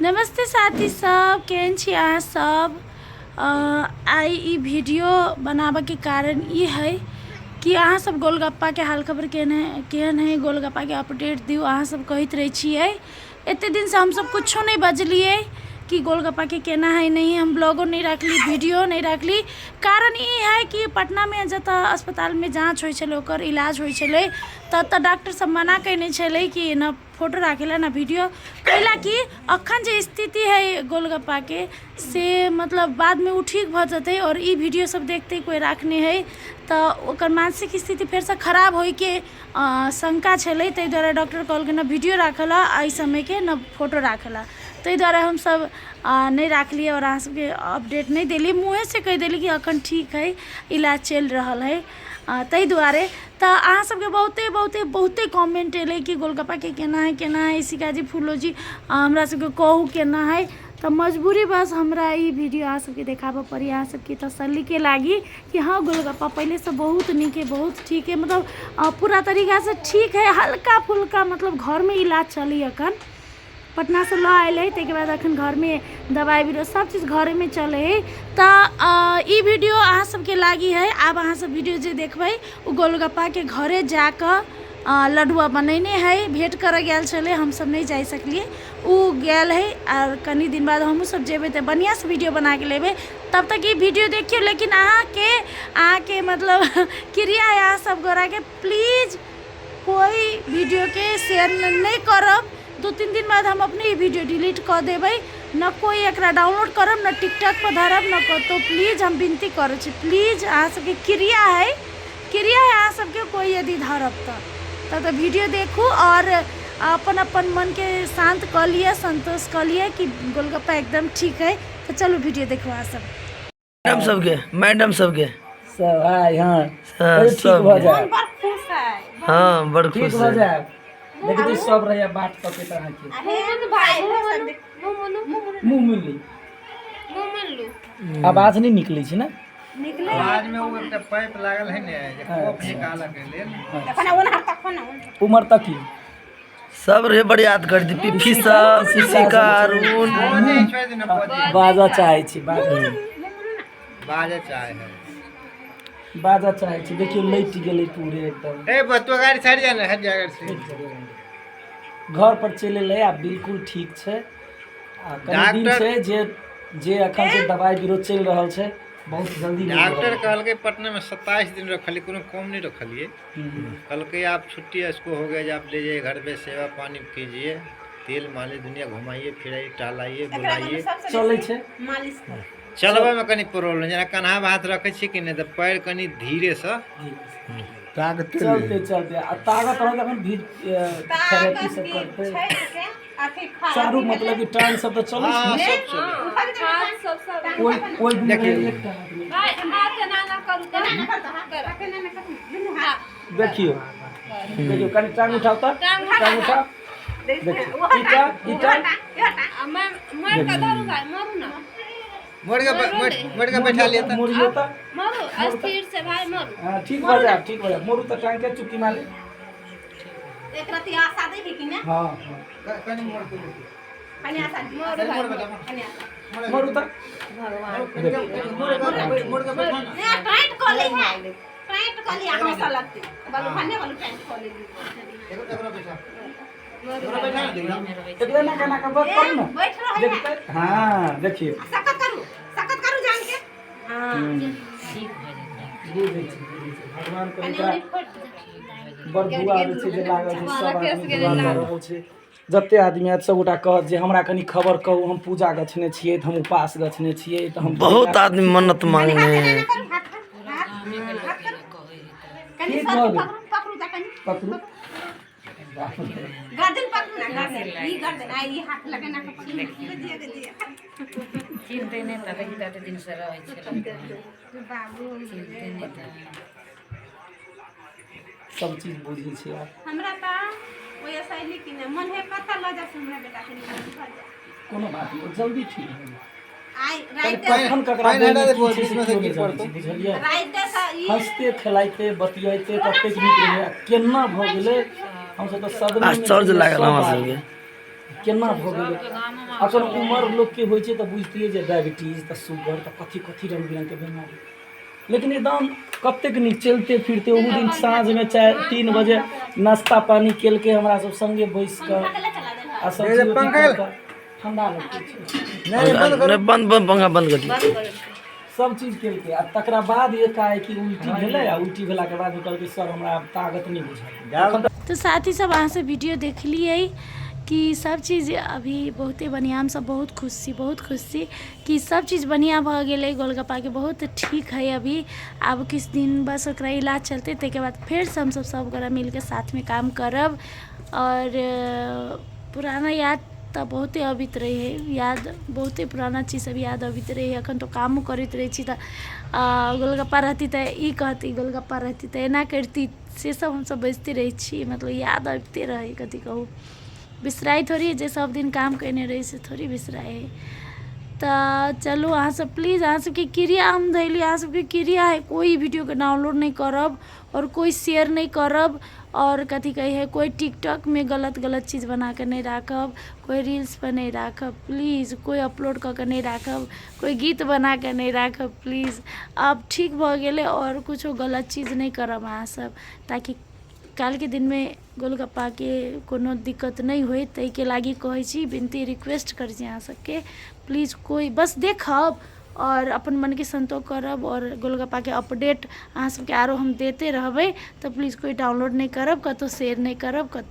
नमस्ते साथी सब, केहन छी अहाँ सब। आई ई वीडियो बनाबे के कारण ये है कि अहाँ सब गोलगप्पा के हाल खबर केहन है, गोलगप्पा के अपडेट दियो। अहाँ सब कहते रहे छिए, एते दिन से हम सब कुछो नहीं बजलिए कि गोलगप्पा के केना है नहीं। हम ब्लॉगो नहीं रखली, वीडियो नहीं रखली। कारण ये है कि पटना में जत अस्पताल में जाँच होय छलै, ओकर इलाज होय छलै, तत डॉक्टर सब मना कैने छलै कि न फोटो राखेला ना वीडियो, कैला कि अखन जे स्थिति है गोलगप्पा के से मतलब बाद में उ ठीक भ जते और ई वीडियो सब देखते कोई राखने है तो ओकर मानसिक स्थिति फिर से खराब होय के शंका छलै। तै द्वारा डॉक्टर कहलकै न वीडियो राखला, एहि समय के न फोटो राखला। तै द्वारा हम सब नहीं राखलिए और अहाँ सबके अपडेट नहीं दिली। मुँहे से कह दिली कि अखन ठीक है, इलाज चल रहा है। तै दुआरे तो अहाँ सबके बहुते कमेंट एले कि गोलगप्पा के केना है सिकाजी फूलोजी हमरा सबके कहू केना है। तो मजबूरी बस हमरा ई वीडियो अहाँ सबके देखाबऽ पड़ी, अहाँ सबके तसल्ली के लागी कि हाँ गोलगप्पा पहले से बहुत नीक है, बहुत ठीक है, मतलब पूरा तरीका से ठीक है। हल्का फुल्का मतलब घर में इलाज चली, अखन पटना से ला आए के बाद अखन घर में दवाई बीरो सब चीज़ घरे में चले है। तो ई वीडियो अहाँ सबके लागी है। अब अहाँ सब वीडियो जो देखबै उ गोलगप्पा के घरे जाकर लड्डुआ बनैने है, भेंट कर गया छले, हम सब नहीं जा सकलिए, उ गया है। और कनी दिन बाद हम सब जेबे तो बढ़िया से वीडियो बना के लेबे। तब तक ये वीडियो देखियो। लेकिन अहाँ के मतलब क्रिया है अहाँ सब गोरा के, प्लीज कोई वीडियो के शेयर नहीं करब। 2-3 दिन बाद हम अपने वीडियो डिलीट कर देबै, न कोई एकरा डाउनलोड करब, न टिकटॉक पर धरब, न तो प्लीज हम विनती करै छी, प्लीज अहाँ सबके क्रिया है अहाँ सबके कोई यदि धरब तो वीडियो देखू और अपन मन के शांत कर लिए, संतोष कर लिए कि गोलगप्पा एकदम ठीक है। तो चलो वीडियो देखो अहाँ सब। मैडम सबके सब हाय। हाँ ठीक हो जाए, हाँ बड़ खुश हो है। जाए। लेकिन सब रहिया बात क के तरह के मुंह मिली आवाज नहीं निकले छी ना, आवाज में वो एकटा पाइप लागल है ने जे कफ निकाल के लेल उमर तक की सब रे बड़ी याद कर दी। पिफी सब शिशिका अरुण नहीं छोड़ देना पौधे बाजा चाहे छी, बाजे चाहे है। बाजा चाहे छी। देखियो लैट गेलै पूरे एकदम। ए बतवा गाड़ी छाड़ जाना है जगह से घर पर चले ले आ बिल्कुल ठीक छै। आ कनी दिन से जे अखन से दवाई बीरो चल रहल छै, बहुत जल्दी डॉक्टर कहलके पटना में 27 दिन रखली, कोनो कम नहीं रखलिए। कहलके आप छुट्टी इसको हो गया, आप ले जाइए घर पे, सेवा पानी कीजिए, तेल मालिश दुनिया घुमाइए फिराइए टहलाइए बुलाइए, चले छै मालिश चलबे में कनी प्रॉब्लम जेना कन्हा हाथ रखे छी कि नहीं तो पैर कनी धीरे से चलते आ ताकत रहत। अखन भी थेरेपी सब करते चारू मतलब कि टाइम सब तो चले छै, कोई देखिए देखियो कनी टांग उठाओ तो टांग उठाओ। देखियो इटा मोड़ के बैठा लिया था। मुड़ियो तो मारो स्थिर से भाई मारो। हां ठीक हो जाए मोरू तो टांग के चुकी मारे एक राती आशा दे कि ने। हां कनी मोड़ के कनी आशा मारो भाई मोरू तो भगवान मोड़ के बैठा ने टाइट कर ले, टाइट कर लिया हमेशा लगती बालू खाने वालू टाइट कर ले। एकरा बैठा बैठा एकरा ना का बात करू ना, बैठ रहो है। देखते हां देखिए सकत करू जान के। हां ठीक हो जाए। भगवान को बड़ दुआ आबै छै जे लागल छै, सब आदमी लागल छै। जते आदमी आत सब गोटा कहत जे हमरा कनी खबर कहू, हम पूजा गछने छियै, हम उपास गछने छियै, तो हम बहुत आदमी मन्नत मांगने हैं। ठीक हो गए पकड़ू गर्दन पकड़ू ना, गर्दन ई गर्दन आई हाथ लगे ना पकड़ू दिए चिल देने त लगी दिन से रहै छै बाबू देने त सब चीज बुझी छै। हमरा ता ओय शैली कि ने मन है कथा ल जा हमरा बेटा के निकल जा, कोनो बात नहीं, जल्दी ठीक हो आई राइट कखन ककरा फाइनल देने बोल की इसमें से की पड़तो पड़तो बुझलिए। राइट सा ई हंसते खेलाइते बतियाइते कतेक नीक रहै, केना भ गेलै हम सब तो सदमे आश्चर्य लागल हमरा सबके। केना भऽ गेलै अखन उम्र लोकके होइ छै तऽ बुझतियै जे डायबिटीज तऽ शुगर तऽ कथी कथी रंग बिरंगके बीमारी, लेकिन एकदम कतेक नीक चलते फिरते। ओहू दिन साँझमे 3 बजे नाश्ता पानी केलकै हमरा सब संगे बैस कऽ आ सब ठंडा लगतै नहीं बंद बंद पंखा बंद कर दिया। सब चीज केलकै आ तकरा बाद एकाएकी उल्टी भेलै आ उल्टी भेलाके बाद कहलकै सर हमरा आब ताकत नहीं बुझाइए। तो साथ ही सब अहाँ से वीडियो देखलिए कि सब चीज़ अभी बहुते बढ़िया, हम सब बहुत खुश छी कि सब चीज़ बढ़िया भ गेलै। गोलगप्पा के बहुत ठीक है अभी, अब किस दिन बस ओकरा इलाज चलते, ताके बाद फिर से हम सब गोरा मिल के साथ में काम करब। और पुराना याद तो बहुते अबित रही है, याद बहुते पुराना चीज़ सब याद अबित रही है। अखन तो काम करते रही छी, गोलगप्पा रहती तो ई कहती, गोलगप्पा रहती तो एना करती, से सब हम सब बजते रही छी। मतलब याद अबिते रहे, कथी कहूँ बिसराई थोड़ी है, जे सब दिन काम करने रही से थोड़ी बिसराई है। तो चलो अहाँ सब प्लीज़, अहाँ सबके क्रिया हम धैली, अहाँ सबके क्रिया है कोई वीडियो के डाउनलोड नहीं करब और कोई शेयर नहीं करब, और कथी कही है कोई टिकटॉक में गलत चीज़ बना कर नहीं राखब, कोई रील्स पर नहीं राखब प्लीज़, कोई अपलोड कर नहीं राखब, कोई गीत बना कर नहीं राखब प्लीज़। अब ठीक भ गेले और कुछ गलत चीज़ नहीं करब अहाँ सब, ताकि काल के दिन में गोलगप्पा के कोनो दिक्कत नहीं होई। तै के लागी कहै छी, विनती रिक्वेस्ट कर छी अहाँ सबके प्लीज़, कोई बस देखब और अपन मन के संतोष करब, और गोलगप्पा के अपडेट अहाँ सबके आरो हम देते रहबै। तो प्लीज़ कोई डाउनलोड नहीं करब, कतो शेयर नहीं करब, कतो